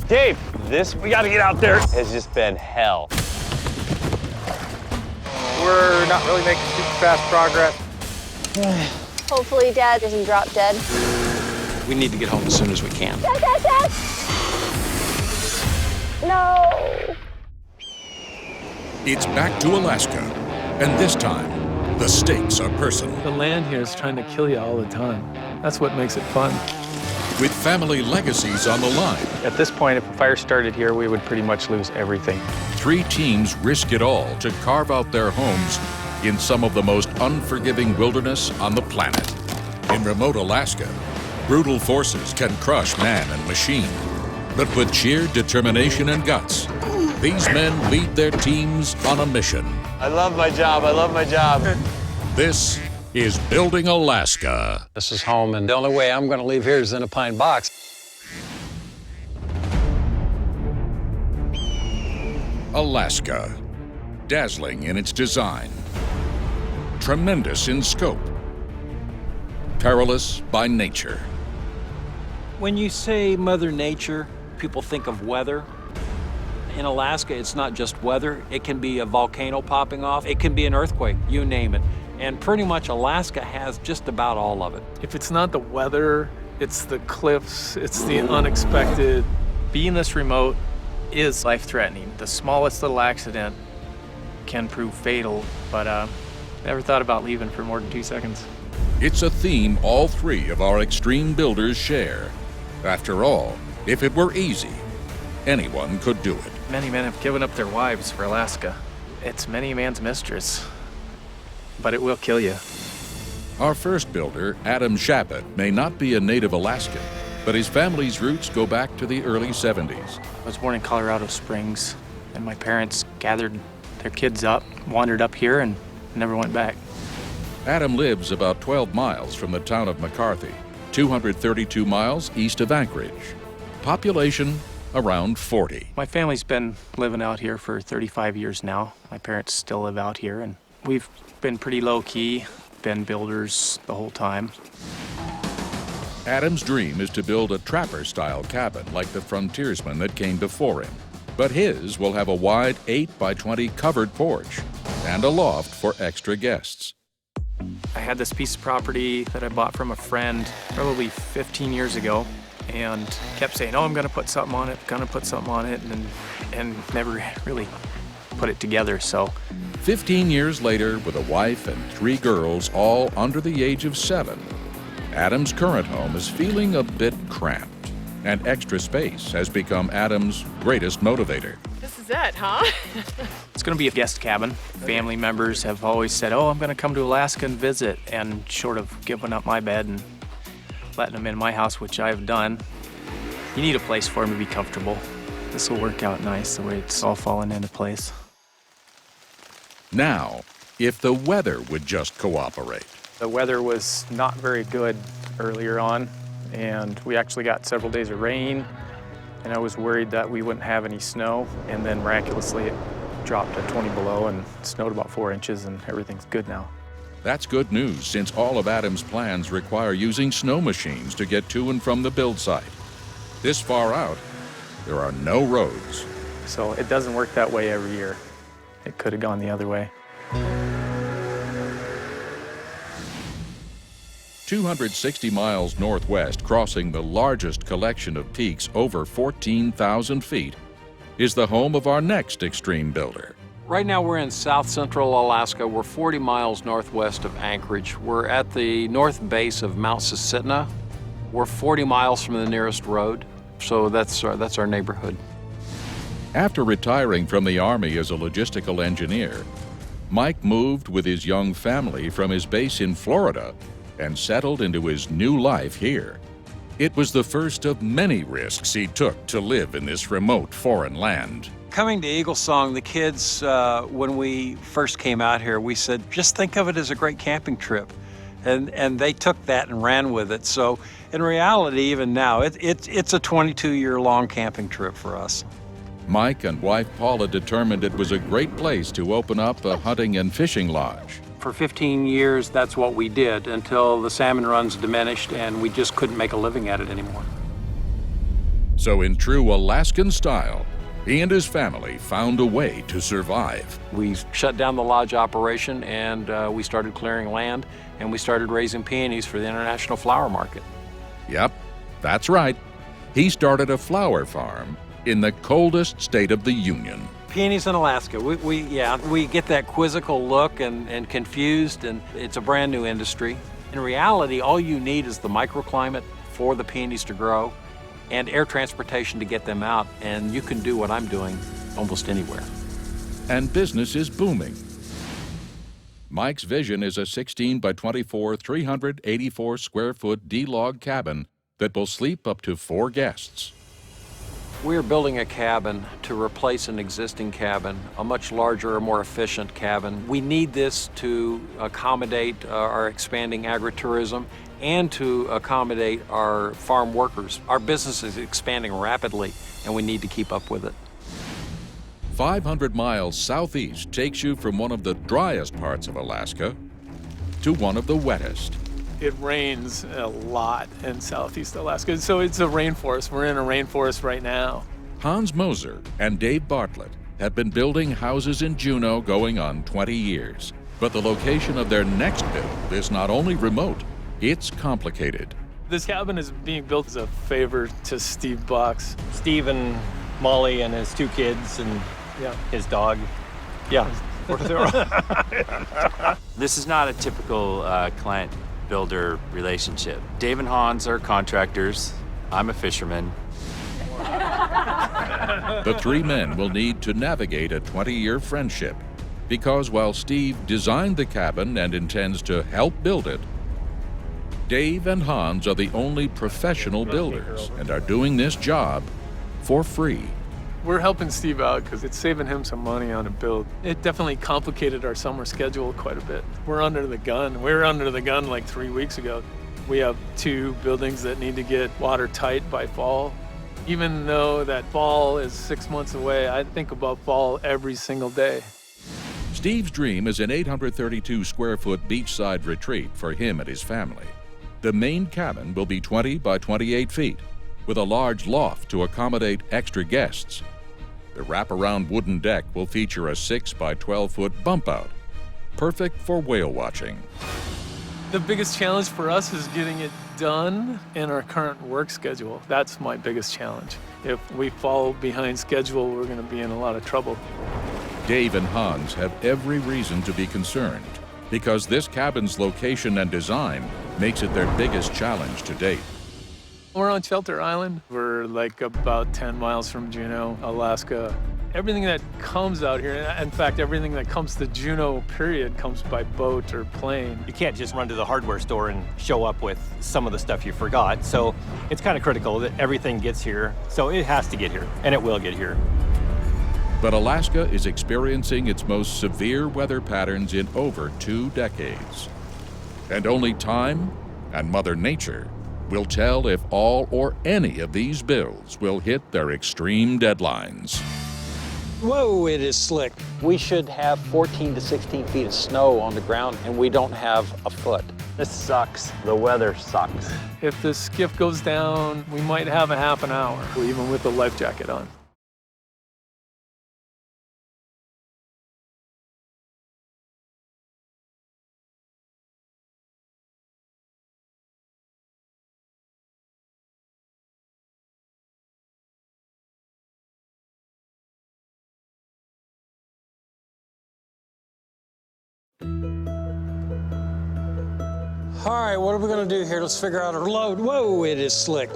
Dave, we gotta get out there, has just been hell. We're not really making super fast progress. Hopefully Dad doesn't drop dead. We need to get home as soon as we can. Dad! No! It's back to Alaska, and this time, the stakes are personal. The land here is trying to kill you all the time. That's what makes it fun. With family legacies on the line, At this point, if a fire started here, we would pretty much lose everything. 3 teams risk it all to carve out their homes in some of the most unforgiving wilderness on the planet. In remote Alaska, brutal forces can crush man and machine. But with sheer determination and guts, these men lead their teams on a mission. I love my job, I love my job. This is Building Alaska. This is home, and the only way I'm going to leave here is in a pine box. Alaska, dazzling in its design, tremendous in scope, perilous by nature. When you say Mother Nature, people think of weather. In Alaska, it's not just weather. It can be a volcano popping off. It can be an earthquake, you name it. And pretty much Alaska has just about all of it. If it's not the weather, it's the cliffs, it's the unexpected. Being this remote is life-threatening. The smallest little accident can prove fatal, but never thought about leaving for more than 2 seconds. It's a theme all 3 of our extreme builders share. After all, if it were easy, anyone could do it. Many men have given up their wives for Alaska. It's many a man's mistress, but it will kill you. Our first builder, Adam Shapett, may not be a native Alaskan, but his family's roots go back to the early 70s. I was born in Colorado Springs, and my parents gathered their kids up, wandered up here, and never went back. Adam lives about 12 miles from the town of McCarthy, 232 miles east of Anchorage. Population around 40. My family's been living out here for 35 years now. My parents still live out here, and we've been pretty low-key, been builders the whole time. Adam's dream is to build a trapper-style cabin like the frontiersmen that came before him. But his will have a wide 8x20 covered porch and a loft for extra guests. I had this piece of property that I bought from a friend probably 15 years ago, and kept saying, oh, I'm gonna put something on it, and never really put it together, so. 15 years later, with a wife and 3 girls, all under the age of 7, Adam's current home is feeling a bit cramped, and extra space has become Adam's greatest motivator. This is it, huh? It's gonna be a guest cabin. Family members have always said, oh, I'm gonna come to Alaska and visit, and short of giving up my bed and letting them in my house, which I've done. You need a place for them to be comfortable. This will work out nice the way it's all fallen into place. Now, if the weather would just cooperate. The weather was not very good earlier on, and we actually got several days of rain, and I was worried that we wouldn't have any snow, and then miraculously it dropped to 20 below and snowed about 4 inches, and everything's good now. That's good news, since all of Adam's plans require using snow machines to get to and from the build site. This far out, there are no roads. So it doesn't work that way every year. It could have gone the other way. 260 miles northwest, crossing the largest collection of peaks over 14,000 feet, is the home of our next extreme builder. Right now we're in south central Alaska. We're 40 miles northwest of Anchorage. We're at the north base of Mount Susitna. We're 40 miles from the nearest road, so that's our neighborhood. After retiring from the Army as a logistical engineer, Mike moved with his young family from his base in Florida and settled into his new life here. It was the first of many risks he took to live in this remote foreign land. Coming to Eagle Song, the kids, when we first came out here, we said, just think of it as a great camping trip. And they took that and ran with it. So in reality, even now, it's a 22-year-long camping trip for us. Mike and wife Paula determined it was a great place to open up a hunting and fishing lodge. For 15 years, that's what we did until the salmon runs diminished and we just couldn't make a living at it anymore. So in true Alaskan style, he and his family found a way to survive. We shut down the lodge operation and we started clearing land and we started raising peonies for the international flower market. Yep, that's right. He started a flower farm in the coldest state of the Union. Peonies in Alaska, we get that quizzical look and confused, and it's a brand new industry. In reality, all you need is the microclimate for the peonies to grow and air transportation to get them out, and you can do what I'm doing almost anywhere. And business is booming. Mike's vision is a 16 by 24, 384 square foot D-log cabin that will sleep up to 4 guests. We're building a cabin to replace an existing cabin, a much larger, more efficient cabin. We need this to accommodate our expanding agritourism and to accommodate our farm workers. Our business is expanding rapidly, and we need to keep up with it. 500 miles southeast takes you from one of the driest parts of Alaska to one of the wettest. It rains a lot in southeast Alaska, so it's a rainforest. We're in a rainforest right now. Hans Moser and Dave Bartlett have been building houses in Juneau going on 20 years. But the location of their next build is not only remote, it's complicated. This cabin is being built as a favor to Steve Box. Steve and Molly and his 2 kids and his dog. Yeah. This is not a typical client-builder relationship. Dave and Hans are contractors. I'm a fisherman. The 3 men will need to navigate a 20-year friendship because while Steve designed the cabin and intends to help build it, Dave and Hans are the only professional builders and are doing this job for free. We're helping Steve out because it's saving him some money on a build. It definitely complicated our summer schedule quite a bit. We're under the gun. We were under the gun like 3 weeks ago. We have 2 buildings that need to get watertight by fall. Even though that fall is 6 months away, I think about fall every single day. Steve's dream is an 832 square foot beachside retreat for him and his family. The main cabin will be 20 by 28 feet, with a large loft to accommodate extra guests. The wraparound wooden deck will feature a 6 by 12 foot bump out, perfect for whale watching. The biggest challenge for us is getting it done in our current work schedule. That's my biggest challenge. If we fall behind schedule, we're going to be in a lot of trouble. Dave and Hans have every reason to be concerned because this cabin's location and design makes it their biggest challenge to date. We're on Shelter Island. We're like about 10 miles from Juneau, Alaska. Everything that comes out here, in fact, everything that comes to Juneau, period, comes by boat or plane. You can't just run to the hardware store and show up with some of the stuff you forgot. So it's kind of critical that everything gets here. So it has to get here, and it will get here. But Alaska is experiencing its most severe weather patterns in over 2 decades. And only time and Mother Nature will tell if all or any of these builds will hit their extreme deadlines. Whoa, it is slick. We should have 14 to 16 feet of snow on the ground, and we don't have a foot. This sucks. The weather sucks. If the skiff goes down, we might have a half an hour, even with the life jacket on. All right, what are we gonna do here? Let's figure out our load. Whoa, it is slick.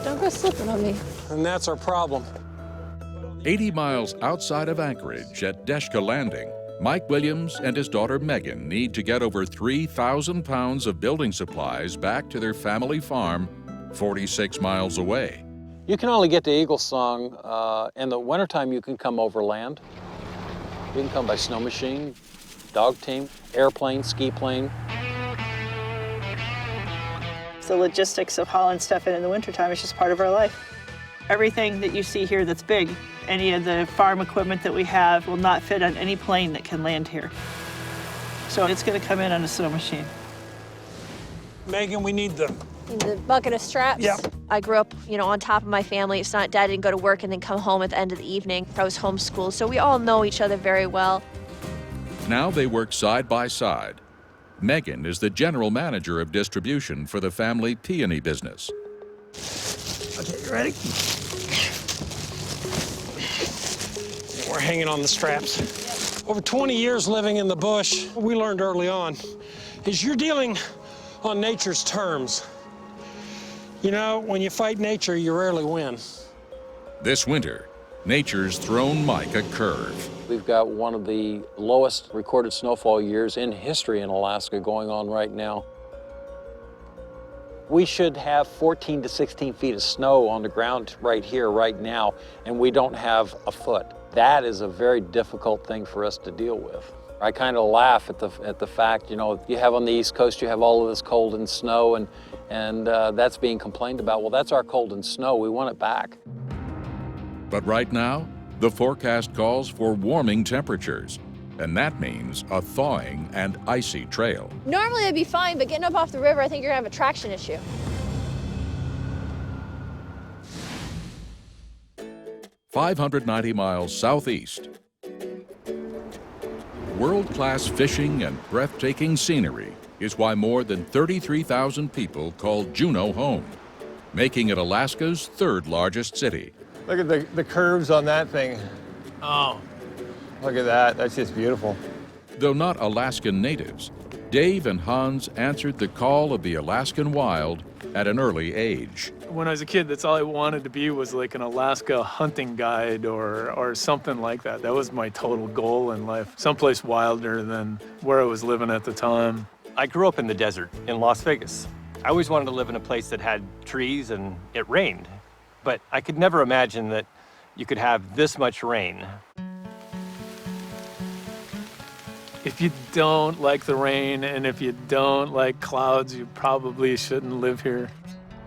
Don't go slipping on me. And that's our problem. 80 miles outside of Anchorage at Deshka Landing, Mike Williams and his daughter Megan need to get over 3,000 pounds of building supplies back to their family farm 46 miles away. You can only get to Eagle Song in the wintertime. You can come overland. You can come by snow machine, dog team, airplane, ski plane. The logistics of hauling stuff in the wintertime is just part of our life. Everything that you see here that's big, any of the farm equipment that we have will not fit on any plane that can land here. So it's going to come in on a snow machine. Megan, we need the The bucket of straps? Yep. I grew up, on top of my family. It's not Dad didn't go to work and then come home at the end of the evening. I was homeschooled, so we all know each other very well. Now they work side by side. Megan is the general manager of distribution for the family peony business. Okay, you ready? We're hanging on the straps. Over 20 years living in the bush, what we learned early on is you're dealing on nature's terms. When you fight nature, you rarely win. This winter, nature's thrown Mike a curve. We've got one of the lowest recorded snowfall years in history in Alaska going on right now. We should have 14 to 16 feet of snow on the ground right here, right now, and we don't have a foot. That is a very difficult thing for us to deal with. I kind of laugh at the fact, you have on the East Coast, you have all of this cold and snow, and that's being complained about. Well, that's our cold and snow. We want it back. But right now, the forecast calls for warming temperatures, and that means a thawing and icy trail. Normally I'd be fine, but getting up off the river, I think you're gonna have a traction issue. "590 miles southeast. World-class fishing and breathtaking scenery is why more than 33,000 people call Juneau home, making it Alaska's third largest city. Look at the curves on that thing. Oh. Look at that. That's just beautiful. Though not Alaskan natives, Dave and Hans answered the call of the Alaskan wild at an early age. When I was a kid, that's all I wanted to be, was like an Alaska hunting guide or something like that. That was my total goal in life, someplace wilder than where I was living at the time. I grew up in the desert in Las Vegas. I always wanted to live in a place that had trees and it rained, but I could never imagine that you could have this much rain. If you don't like the rain and if you don't like clouds, you probably shouldn't live here.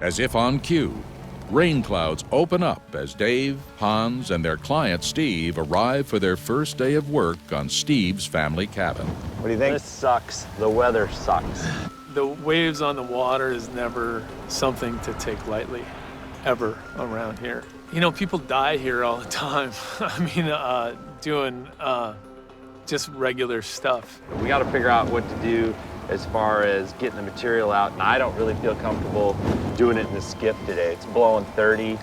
As if on cue, rain clouds open up as Dave, Hans, and their client Steve arrive for their first day of work on Steve's family cabin. What do you think? This sucks. The weather sucks. The waves on the water is never something to take lightly, ever, around here. People die here all the time. I mean, doing just regular stuff. We got to figure out what to do as far as getting the material out, and I don't really feel comfortable doing it in the skiff today. It's blowing 30.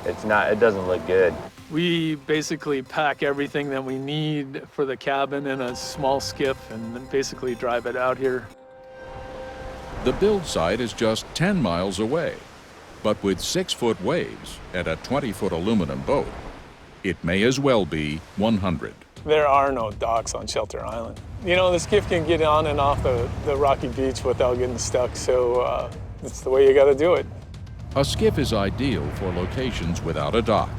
It doesn't look good. We basically pack everything that we need for the cabin in a small skiff and then basically drive it out here. The build site is just 10 miles away, but with 6-foot waves and a 20-foot aluminum boat, it may as well be 100. There are no docks on Shelter Island. The skiff can get on and off the rocky beach without getting stuck, so it's the way you got to do it. A skiff is ideal for locations without a dock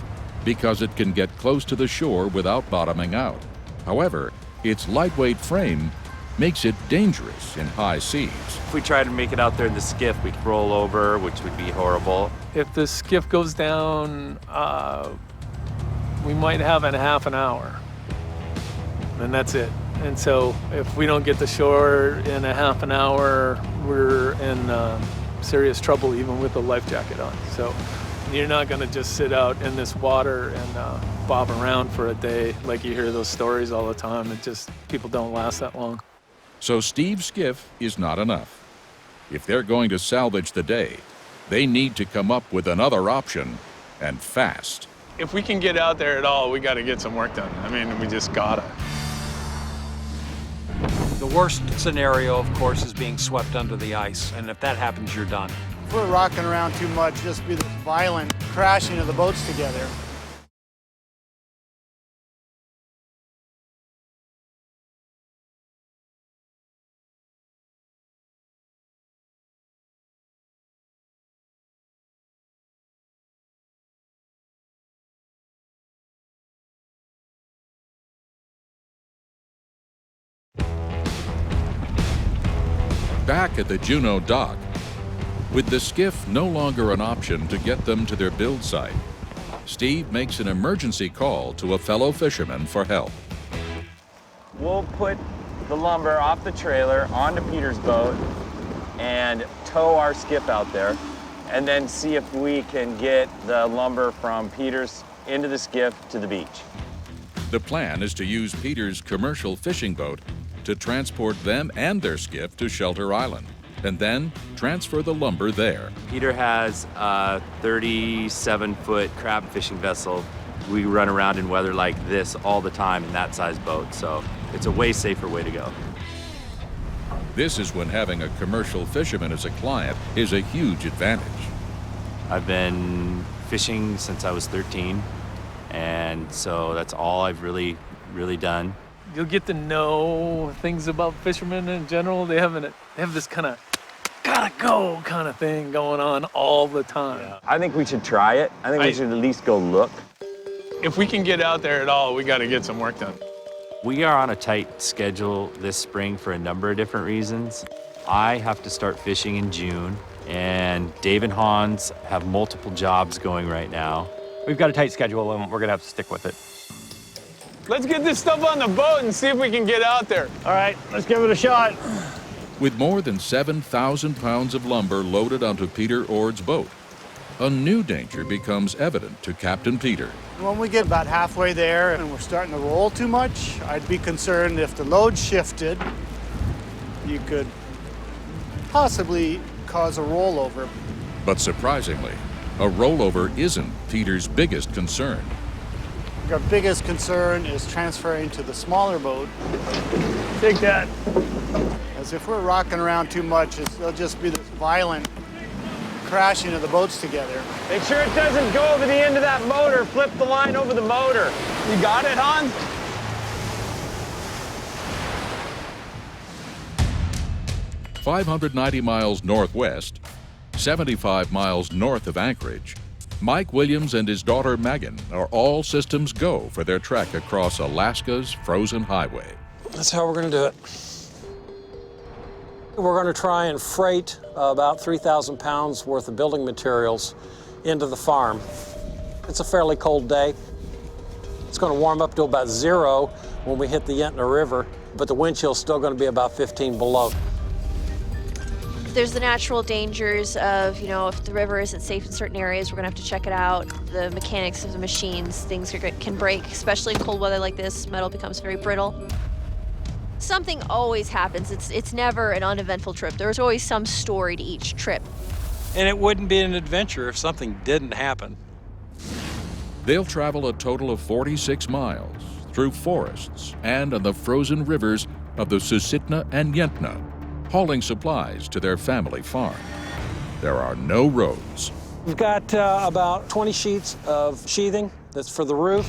because it can get close to the shore without bottoming out. However, its lightweight frame makes it dangerous in high seas. If we try to make it out there in the skiff, we'd roll over, which would be horrible. If the skiff goes down, we might have in half an hour, and that's it. And so if we don't get to shore in a half an hour, we're in serious trouble even with a life jacket on. So you're not gonna just sit out in this water and bob around for a day like you hear those stories all the time. People don't last that long. So Steve's skiff is not enough. If they're going to salvage the day, they need to come up with another option, and fast. If we can get out there at all, we gotta get some work done. I mean, we just gotta. The worst scenario, of course, is being swept under the ice, and if that happens, you're done. If we're rocking around too much, just be this violent crashing of the boats together. Back at the Juneau dock, with the skiff no longer an option to get them to their build site, Steve makes an emergency call to a fellow fisherman for help. We'll put the lumber off the trailer onto Peter's boat and tow our skiff out there. and then see if we can get the lumber from Peters into the skiff to the beach. The plan is to use Peter's commercial fishing boat to transport them and their skiff to Shelter Island, and then transfer the lumber there. Peter has a 37-foot crab fishing vessel. We run around in weather like this all the time in that size boat, so it's a way safer way to go. This is when having a commercial fisherman as a client is a huge advantage. I've been fishing since I was 13, and so that's all I've really done. You'll get to know things about fishermen in general. They have this kind of gotta go kind of thing going on all the time. Yeah. I think we should try it. I think we should at least go look. If we can get out there at all, we got to get some work done. We are on a tight schedule this spring for a number of different reasons. I have to start fishing in June, and Dave and Hans have multiple jobs going right now. We've got a tight schedule, and we're gonna have to stick with it. Let's get this stuff on the boat and see if we can get out there. All right, let's give it a shot. With more than 7,000 pounds of lumber loaded onto Peter Ord's boat, a new danger becomes evident to Captain Peter. When we get about halfway there and we're starting to roll too much, I'd be concerned if the load shifted, you could possibly cause a rollover. But surprisingly, a rollover isn't Peter's biggest concern. Our biggest concern is transferring to the smaller boat. Take that. As if we're rocking around too much, there'll just be this violent crashing of the boats together. Make sure it doesn't go over the end of that motor. Flip the line over the motor. You got it, Hans? "590 miles northwest, 75 miles north of Anchorage, Mike Williams and his daughter Megan are all systems go for their trek across Alaska's frozen highway. That's how we're gonna do it. We're gonna try and freight about 3,000 pounds worth of building materials into the farm. It's a fairly cold day. It's gonna warm up to about 0 when we hit the Yentna River, but the wind chill's still gonna be about 15 below. There's the natural dangers of, if the river isn't safe in certain areas, we're gonna have to check it out. The mechanics of the machines, things can break, especially in cold weather like this. Metal becomes very brittle. Something always happens. It's never an uneventful trip. There's always some story to each trip. And it wouldn't be an adventure if something didn't happen. They'll travel a total of 46 miles through forests and on the frozen rivers of the Susitna and Yentna, hauling supplies to their family farm. There are no roads. We've got about 20 sheets of sheathing that's for the roof.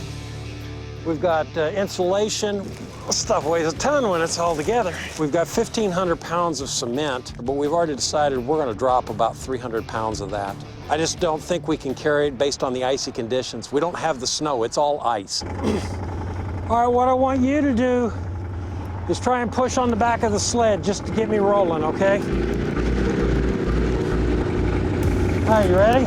We've got insulation. This stuff weighs a ton when it's all together. We've got 1,500 pounds of cement, but we've already decided we're gonna drop about 300 pounds of that. I just don't think we can carry it based on the icy conditions. We don't have the snow, it's all ice. All right, what I want you to do is try and push on the back of the sled just to get me rolling, okay? All right, you ready?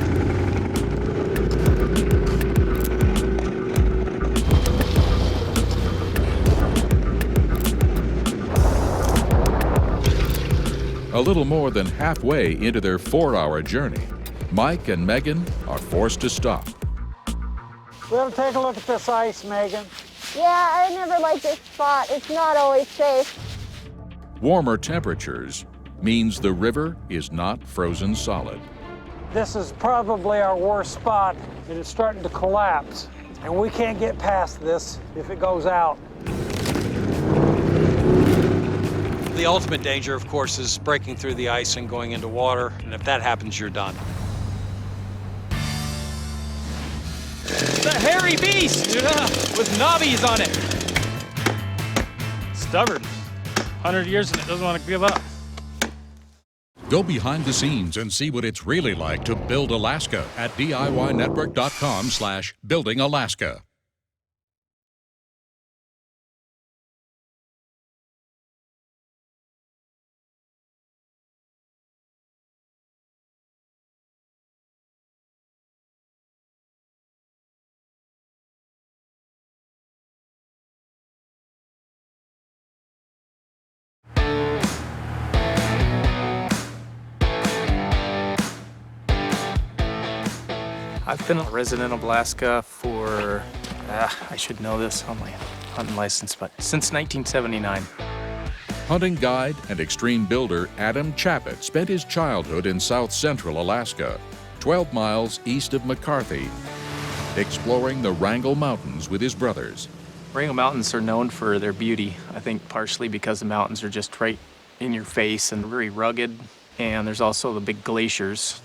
A little more than halfway into their 4-hour journey, Mike and Megan are forced to stop. We have to take a look at this ice, Megan. Yeah, I never liked this spot. It's not always safe. Warmer temperatures means the river is not frozen solid. This is probably our worst spot, and it's starting to collapse. And we can't get past this if it goes out. The ultimate danger, of course, is breaking through the ice and going into water, and if that happens, you're done. The hairy beast with knobbies on it. Stubborn. 100 years and it doesn't want to give up. Go behind the scenes and see what it's really like to build Alaska at DIYnetwork.com/buildingalaska. I've been a resident of Alaska for, I should know this on my hunting license, but since 1979. Hunting guide and extreme builder Adam Chappett spent his childhood in south central Alaska, 12 miles east of McCarthy, exploring the Wrangell Mountains with his brothers. Wrangell Mountains are known for their beauty, I think partially because the mountains are just right in your face and very rugged, and there's also the big glaciers.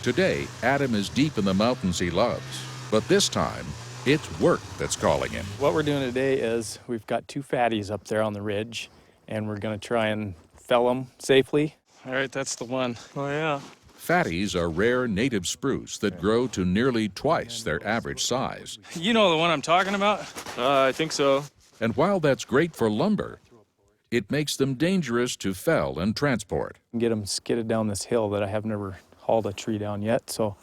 Today, Adam is deep in the mountains he loves, but this time, it's work that's calling him. What we're doing today is we've got 2 fatties up there on the ridge, and we're gonna try and fell them safely. All right, that's the one. Oh yeah. Fatties are rare native spruce that grow to nearly twice their average size. You know the one I'm talking about? I think so. And while that's great for lumber, it makes them dangerous to fell and transport. Get them skidded down this hill that I have never hauled a tree down yet, so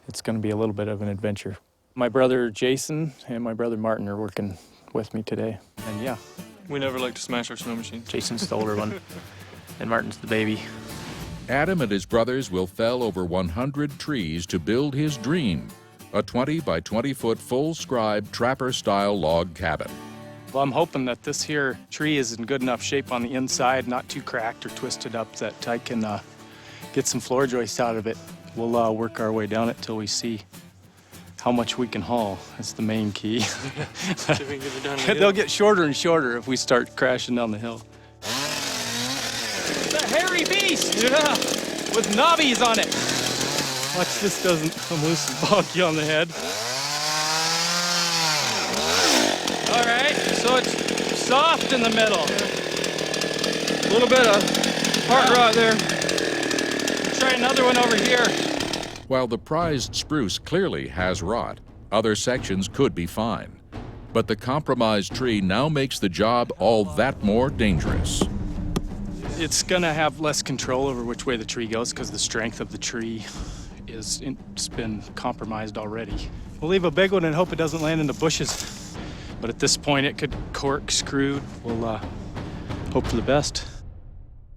it's gonna be a little bit of an adventure. My brother Jason and my brother Martin are working with me today, and yeah. We never like to smash our snow machine. Jason's the older one, and Martin's the baby. Adam and his brothers will fell over 100 trees to build his dream, a 20 by 20 foot full scribe trapper-style log cabin. Well, I'm hoping that this here tree is in good enough shape on the inside, not too cracked or twisted up, that I can get some floor joists out of it. We'll work our way down it till we see how much we can haul. That's the main key. They'll get shorter and shorter if we start crashing down the hill. It's a hairy beast! Yeah, with knobbies on it. Watch this doesn't come loose and bonk you on the head. All right, so it's soft in the middle. A little bit of hard rot there. Try another one over here. While the prized spruce clearly has rot, other sections could be fine. But the compromised tree now makes the job all that more dangerous. It's gonna have less control over which way the tree goes because the strength of the tree it's been compromised already. We'll leave a big one and hope it doesn't land in the bushes. But at this point, it could corkscrew. We'll hope for the best.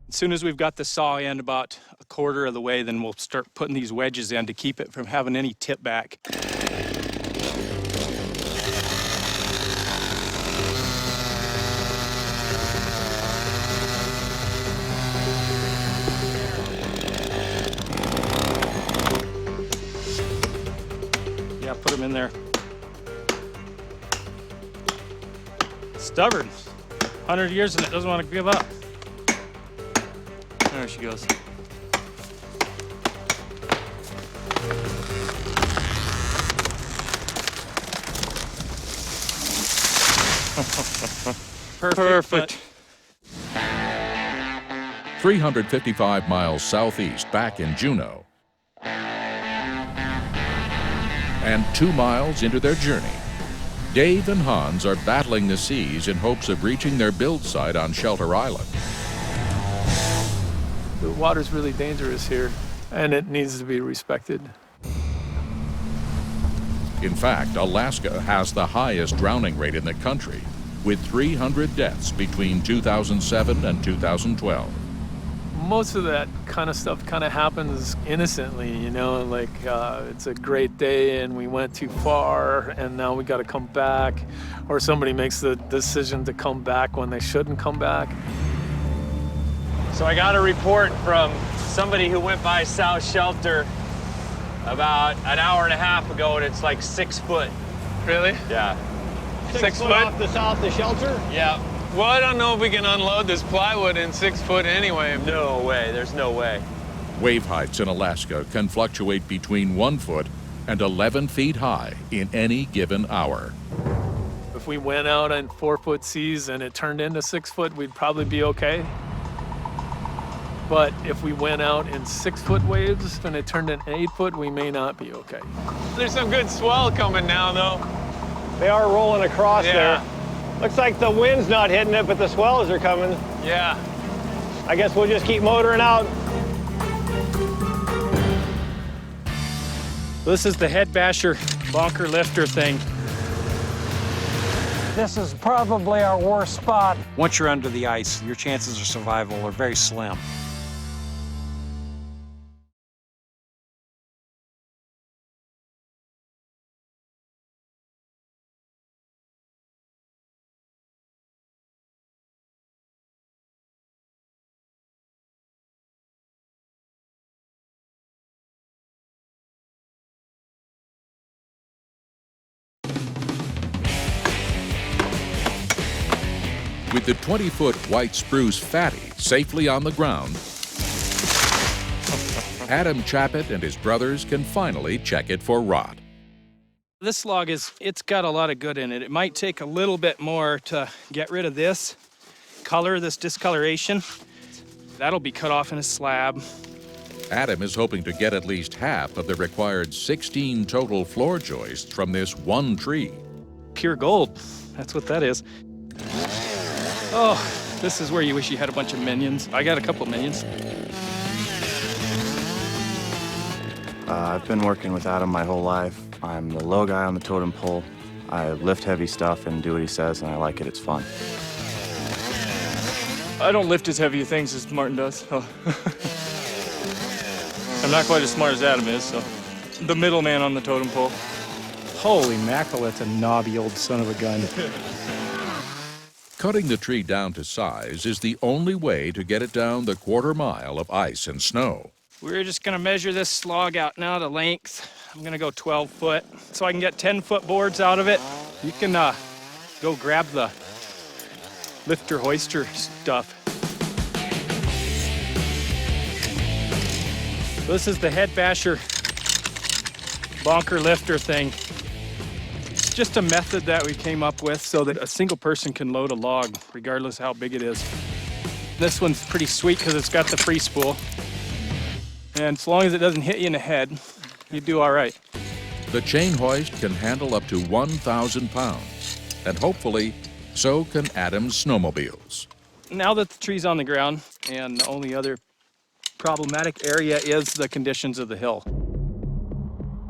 As soon as we've got the saw in about a quarter of the way, then we'll start putting these wedges in to keep it from having any tip back. Yeah, put them in there. Stubborn. 100 years and it doesn't want to give up. There she goes. Perfect. 355 miles southeast back in Juneau. And 2 miles into their journey, Dave and Hans are battling the seas in hopes of reaching their build site on Shelter Island. The water's really dangerous here, and it needs to be respected. In fact, Alaska has the highest drowning rate in the country, with 300 deaths between 2007 and 2012. Most of that kind of stuff kind of happens innocently, you know, like it's a great day and we went too far and now we got to come back, or somebody makes the decision to come back when they shouldn't come back. So I got a report from somebody who went by South Shelter about an hour and a half ago, and it's like 6 foot. Really? Yeah. 6 foot off the south of the shelter? Yeah. Well, I don't know if we can unload this plywood in 6 foot anyway. No way, there's no way. Wave heights in Alaska can fluctuate between 1 foot and 11 feet high in any given hour. If we went out on 4-foot seas and it turned into 6 foot, we'd probably be okay. But if we went out in 6-foot waves and it turned into 8 foot, we may not be okay. There's some good swell coming now, though. They are rolling across Yeah. there. Looks like the wind's not hitting it, but the swells are coming. Yeah. I guess we'll just keep motoring out. This is the head basher bonker lifter thing. This is probably our worst spot. Once you're under the ice, your chances of survival are very slim. With the 20-foot white spruce fatty safely on the ground, Adam Chappett and his brothers can finally check it for rot. This log it's got a lot of good in it. It might take a little bit more to get rid of this color, this discoloration. That'll be cut off in a slab. Adam is hoping to get at least half of the required 16 total floor joists from this one tree. Pure gold, that's what that is. Oh, this is where you wish you had a bunch of minions. I got a couple minions. I've been working with Adam my whole life. I'm the low guy on the totem pole. I lift heavy stuff and do what he says, and I like it. It's fun. I don't lift as heavy things as Martin does. Oh. I'm not quite as smart as Adam is, so. The middleman on the totem pole. Holy mackerel, that's a knobby old son of a gun. Cutting the tree down to size is the only way to get it down the quarter-mile of ice and snow. We're just gonna measure this log out now to length. I'm gonna go 12 foot, so I can get 10-foot boards out of it. You can go grab the lifter hoister stuff. This is the head basher bonker lifter thing. It's just a method that we came up with so that a single person can load a log, regardless how big it is. This one's pretty sweet because it's got the free spool. And as long as it doesn't hit you in the head, you do all right. The chain hoist can handle up to 1,000 pounds, and hopefully, so can Adam's snowmobiles. Now that the tree's on the ground, and the only other problematic area is the conditions of the hill.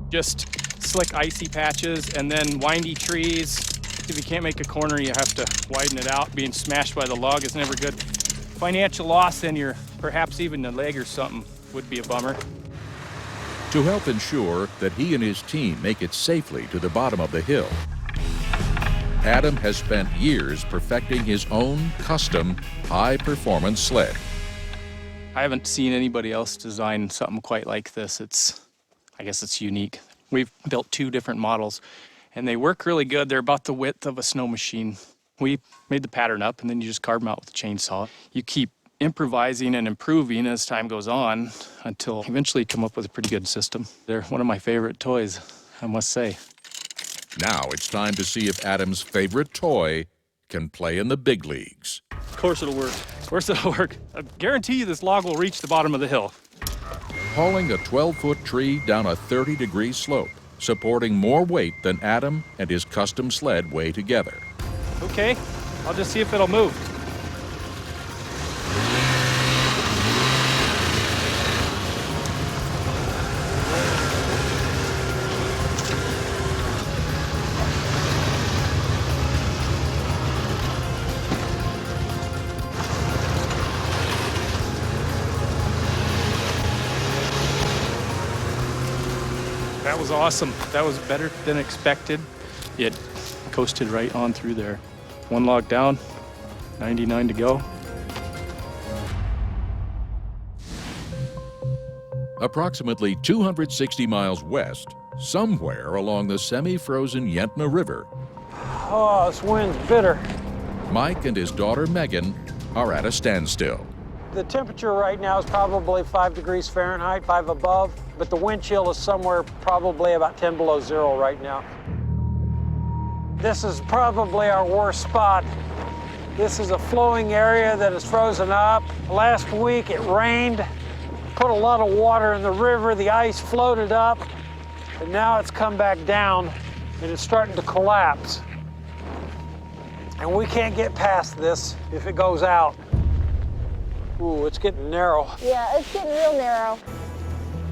Just slick icy patches and then windy trees. If you can't make a corner, you have to widen it out. Being smashed by the log is never good. Financial loss and you're perhaps even a leg or something would be a bummer. To help ensure that he and his team make it safely to the bottom of the hill, Adam has spent years perfecting his own custom high-performance sled. I haven't seen anybody else design something quite like this. I guess it's unique. We've built 2 different models, and they work really good. They're about the width of a snow machine. We made the pattern up, and then you just carve them out with a chainsaw. You keep improvising and improving as time goes on until eventually you come up with a pretty good system. They're one of my favorite toys, I must say. Now it's time to see if Adam's favorite toy can play in the big leagues. Of course it'll work. Of course it'll work. I guarantee you this log will reach the bottom of the hill. Hauling a 12-foot tree down a 30-degree slope, supporting more weight than Adam and his custom sled weigh together. Okay, I'll just see if it'll move. That was awesome. That was better than expected. It coasted right on through there. 1 log down, 99 to go. Approximately 260 miles west, somewhere along the semi-frozen Yentna River, Oh, this wind's bitter. Mike and his daughter Megan are at a standstill. The temperature right now is probably 5 degrees Fahrenheit, 5 above, but the wind chill is somewhere probably about 10 below zero right now. This is probably our worst spot. This is a flowing area that is frozen up. Last week it rained, put a lot of water in the river, the ice floated up, and now it's come back down and it's starting to collapse. And we can't get past this if it goes out. Ooh, it's getting narrow. Yeah, it's getting real narrow.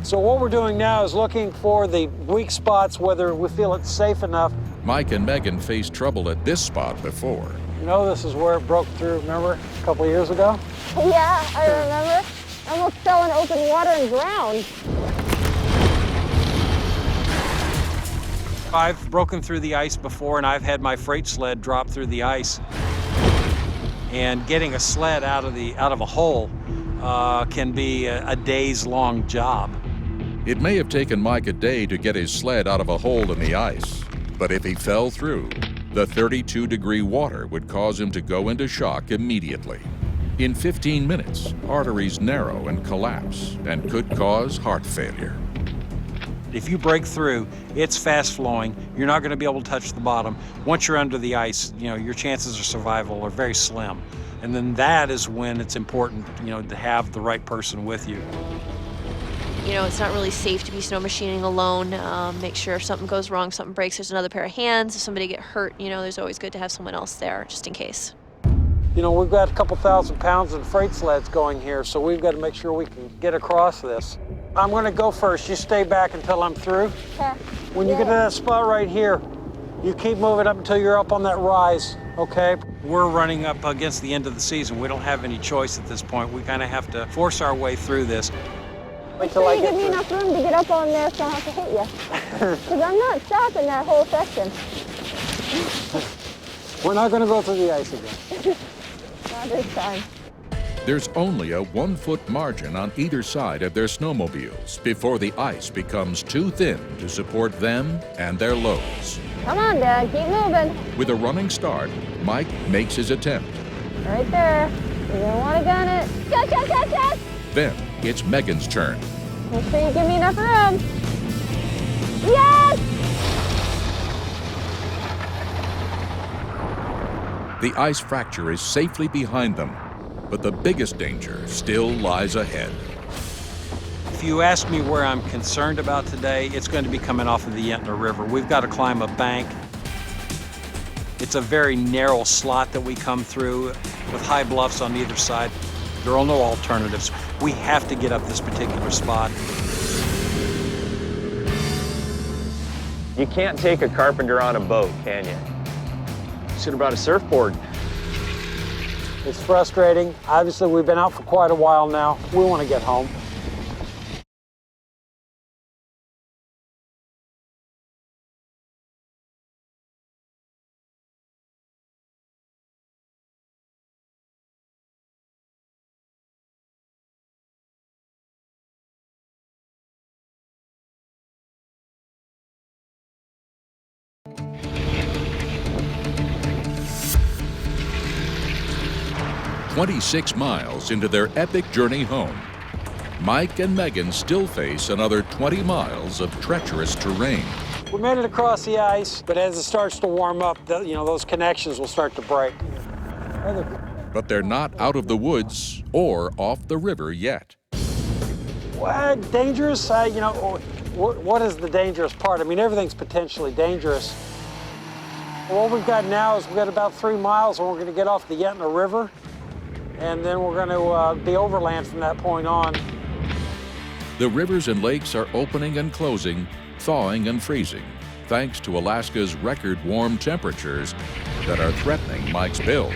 So what we're doing now is looking for the weak spots, whether we feel it's safe enough. Mike and Megan faced trouble at this spot before. You know, this is where it broke through, remember, a couple of years ago? Yeah, I remember. I almost fell in open water and drowned. I've broken through the ice before, and I've had my freight sled drop through the ice. And getting a sled out of a hole can be a days-long job. It may have taken Mike a day to get his sled out of a hole in the ice, but if he fell through, The 32-degree water would cause him to go into shock immediately. In 15 minutes, arteries narrow and collapse and could cause heart failure. If you break through, it's fast flowing. You're not going to be able to touch the bottom. Once you're under the ice, your chances of survival are very slim. And then that is when it's important, to have the right person with you. It's not really safe to be snow machining alone. Make sure if something goes wrong, something breaks, there's another pair of hands. If somebody get hurt, there's always good to have someone else there just in case. We've got a couple thousand pounds of freight sleds going here, so we've got to make sure we can get across this. I'm going to go first. You stay back until I'm through. Okay. When you get to that spot right here, you keep moving up until you're up on that rise, okay? We're running up against the end of the season. We don't have any choice at this point. We kind of have to force our way through this. Make sure you give me enough room to get up on there so I don't have to hit you. Because I'm not stopping that whole section. We're not going to go through the ice again. Not this time. There's only a 1-foot margin on either side of their snowmobiles before the ice becomes too thin to support them and their loads. Come on, Dad, keep moving. With a running start, Mike makes his attempt. Right there. You're gonna want to gun it. Go. Then it's Megan's turn. Make sure you give me enough room. Yes! The ice fracture is safely behind them, but the biggest danger still lies ahead. If you ask me where I'm concerned about today, it's going to be coming off of the Yentna River. We've got to climb a bank. It's a very narrow slot that we come through with high bluffs on either side. There are no alternatives. We have to get up this particular spot. You can't take a carpenter on a boat, can you? Should have brought a surfboard. It's frustrating. Obviously, we've been out for quite a while now. We want to get home. "26 miles into their epic journey home, Mike and Megan still face another 20 miles of treacherous terrain. We made it across the ice, but as it starts to warm up, those connections will start to break. But they're not out of the woods or off the river yet. Well, dangerous, what is the dangerous part? I mean, everything's potentially dangerous. What we've got now is we've got about 3 miles and we're going to get off the Yentna River, and then we're going to be overland from that point on. The rivers and lakes are opening and closing, thawing and freezing, thanks to Alaska's record warm temperatures that are threatening Mike's build.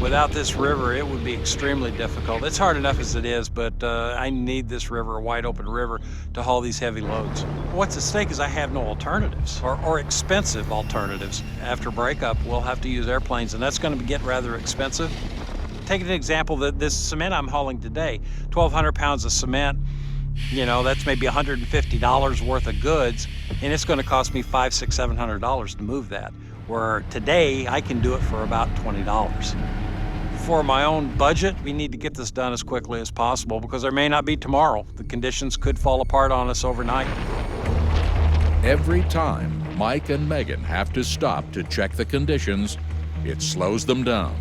Without this river, it would be extremely difficult. It's hard enough as it is, but I need this river, a wide open river, to haul these heavy loads. What's at stake is I have no alternatives, or expensive alternatives. After breakup, we'll have to use airplanes, and that's going to get rather expensive. Take an example, that this cement I'm hauling today, 1,200 pounds of cement, that's maybe $150 worth of goods, and it's going to cost me $500, $600, $700 to move that, where today I can do it for about $20. For my own budget, we need to get this done as quickly as possible because there may not be tomorrow. The conditions could fall apart on us overnight. Every time Mike and Megan have to stop to check the conditions, it slows them down.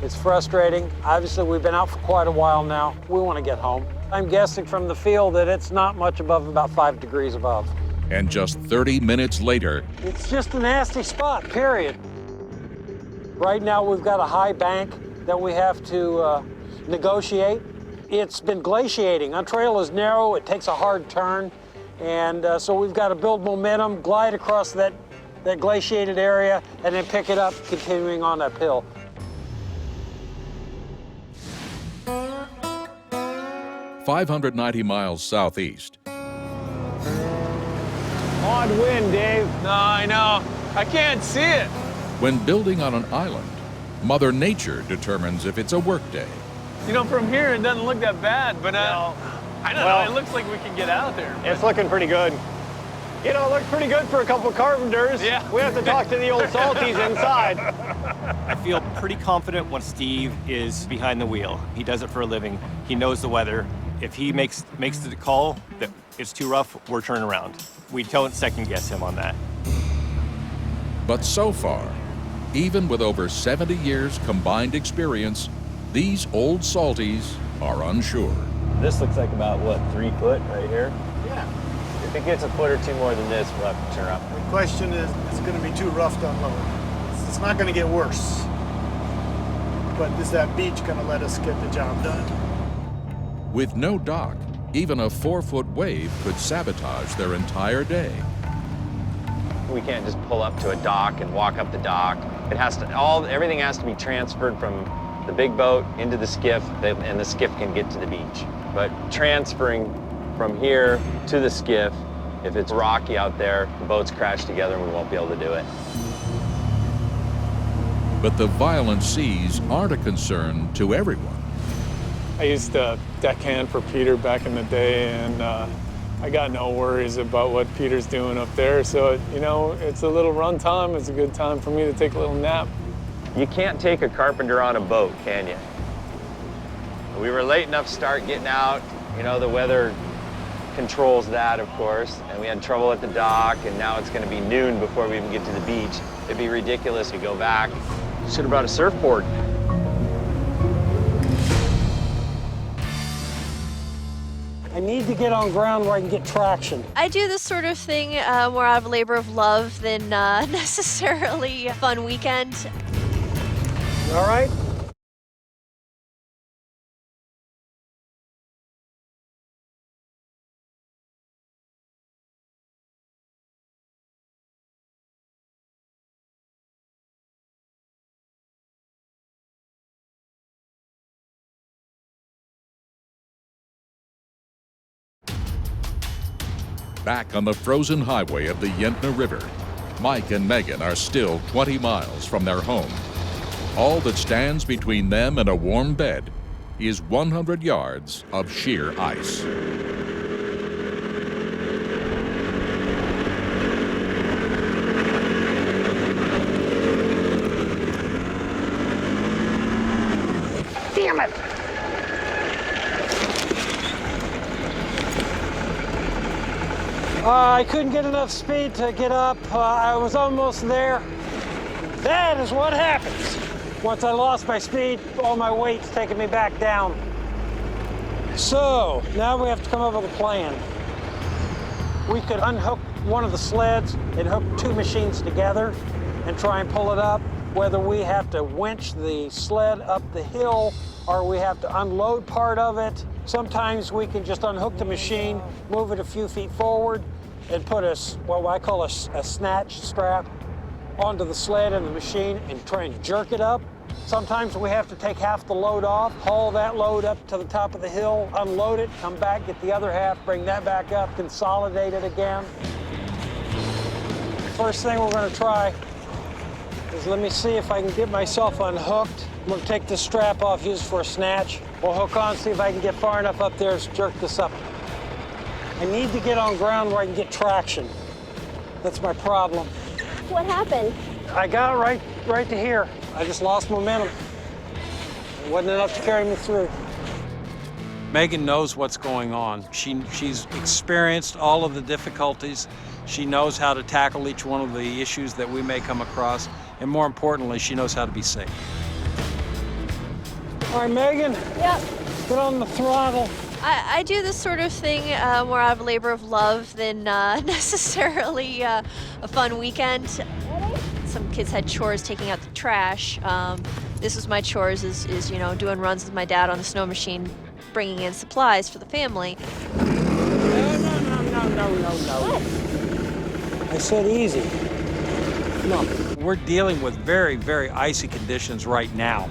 It's frustrating. Obviously, we've been out for quite a while now. We want to get home. I'm guessing from the field that it's not much above about 5 degrees above. And just 30 minutes later, it's just a nasty spot, period. Right now, we've got a high bank that we have to negotiate. It's been glaciating. Our trail is narrow, it takes a hard turn, and so we've got to build momentum, glide across that glaciated area, and then pick it up, continuing on uphill. "590 miles southeast. Odd wind, Dave. No, I know. I can't see it. When building on an island, Mother Nature determines if it's a work day. From here, it doesn't look that bad, but I don't know. It looks like we can get out there. It's looking pretty good. You know, it looked pretty good for a couple carpenters. Yeah. We have to talk to the old salties inside. I feel pretty confident when Steve is behind the wheel. He does it for a living. He knows the weather. If he makes the call that it's too rough, we're turning around. We don't second guess him on that. But so far, even with over 70 years combined experience, these old salties are unsure. This looks like about, what, 3 foot right here? Yeah. If it gets a foot or two more than this, we'll have to turn up. The question is it going to be too rough to unload? It's not going to get worse. But is that beach going to let us get the job done? With no dock, even a 4-foot wave could sabotage their entire day. We can't just pull up to a dock and walk up the dock. It has to, everything has to be transferred from the big boat into the skiff, and the skiff can get to the beach. But transferring from here to the skiff, if it's rocky out there, the boats crash together and we won't be able to do it. But the violent seas aren't a concern to everyone. I used to deckhand for Peter back in the day, and I got no worries about what Peter's doing up there. So, you know, it's a little run time. It's a good time for me to take a little nap. You can't take a carpenter on a boat, can you? We were late enough to start getting out. You know, the weather controls that, of course, and we had trouble at the dock, and now it's going to be noon before we even get to the beach. It'd be ridiculous to go back. Should have brought a surfboard. I need to get on ground where I can get traction. I do this sort of thing more out of labor of love than necessarily a fun weekend. You all right? Back on the frozen highway of the Yentna River, Mike and Megan are still 20 miles from their home. All that stands between them and a warm bed is 100 yards of sheer ice. Damn it! I couldn't get enough speed to get up. I was almost there. That is what happens. Once I lost my speed, all my weight's taking me back down. So, now we have to come up with a plan. We could unhook one of the sleds and hook 2 machines together and try and pull it up. Whether we have to winch the sled up the hill or we have to unload part of it. Sometimes we can just unhook the machine, move it a few feet forward, and put what I call a snatch strap onto the sled and the machine and try and jerk it up. Sometimes we have to take half the load off, haul that load up to the top of the hill, unload it, come back, get the other half, bring that back up, consolidate it again. First thing we're going to try is let me see if I can get myself unhooked. I'm going to take this strap off, use it for a snatch. We'll hook on, see if I can get far enough up there to jerk this up. I need to get on ground where I can get traction. That's my problem. What happened? I got right to here. I just lost momentum. It wasn't enough to carry me through. Megan knows what's going on. She's experienced all of the difficulties. She knows how to tackle each one of the issues that we may come across. And more importantly, she knows how to be safe. All right, Megan. Yep. Put on the throttle. I do this sort of thing more out of labor of love than necessarily a fun weekend. Some kids had chores taking out the trash. This was my chores is you know, doing runs with my dad on the snow machine, bringing in supplies for the family. No. I said easy. Come on. We're dealing with very, very icy conditions right now.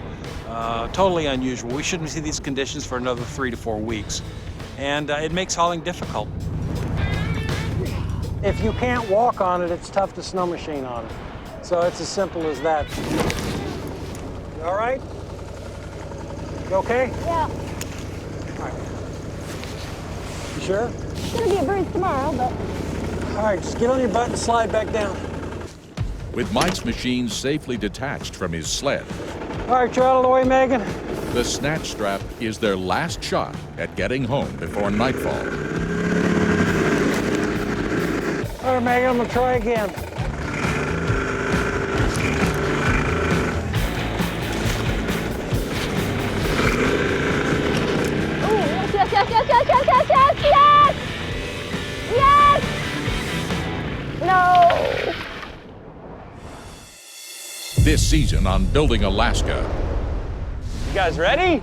Totally unusual. We shouldn't see these conditions for another 3 to 4 weeks. And it makes hauling difficult. If you can't walk on it, it's tough to snow machine on it. So it's as simple as that. You all right? You okay? Yeah. All right. You sure? It's gonna be a breeze tomorrow, but. All right, just get on your butt and slide back down. With Mike's machine safely detached from his sled, All right, you're out of the way, Megan. the snatch strap is their last shot at getting home before nightfall. All right, Megan, I'm gonna try again. Yes! Yes! No! This season on Building Alaska, You guys ready?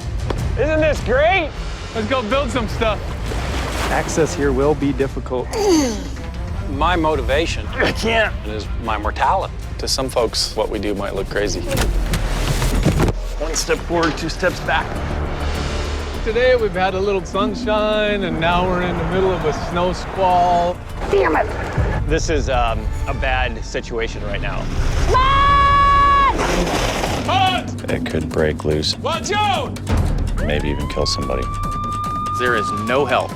Isn't this great? Let's go build some stuff. Access here will be difficult. My motivation is my mortality. To some folks, what we do might look crazy. 1 step forward, 2 steps back. Today we've had a little sunshine, and now we're in the middle of a snow squall. Damn it! This is a bad situation right now. It could break loose, Watch out! maybe even kill somebody. There is no help.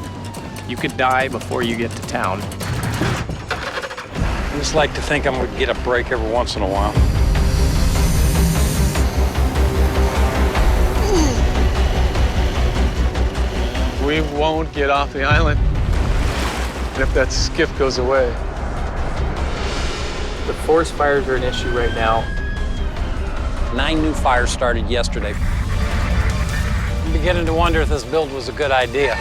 You could die before you get to town. I just like to think I'm gonna get a break every once in a while. We won't get off the island. And if that skiff goes away. The forest fires are an issue right now. 9 new fires started yesterday. I'm beginning to wonder if this build was a good idea.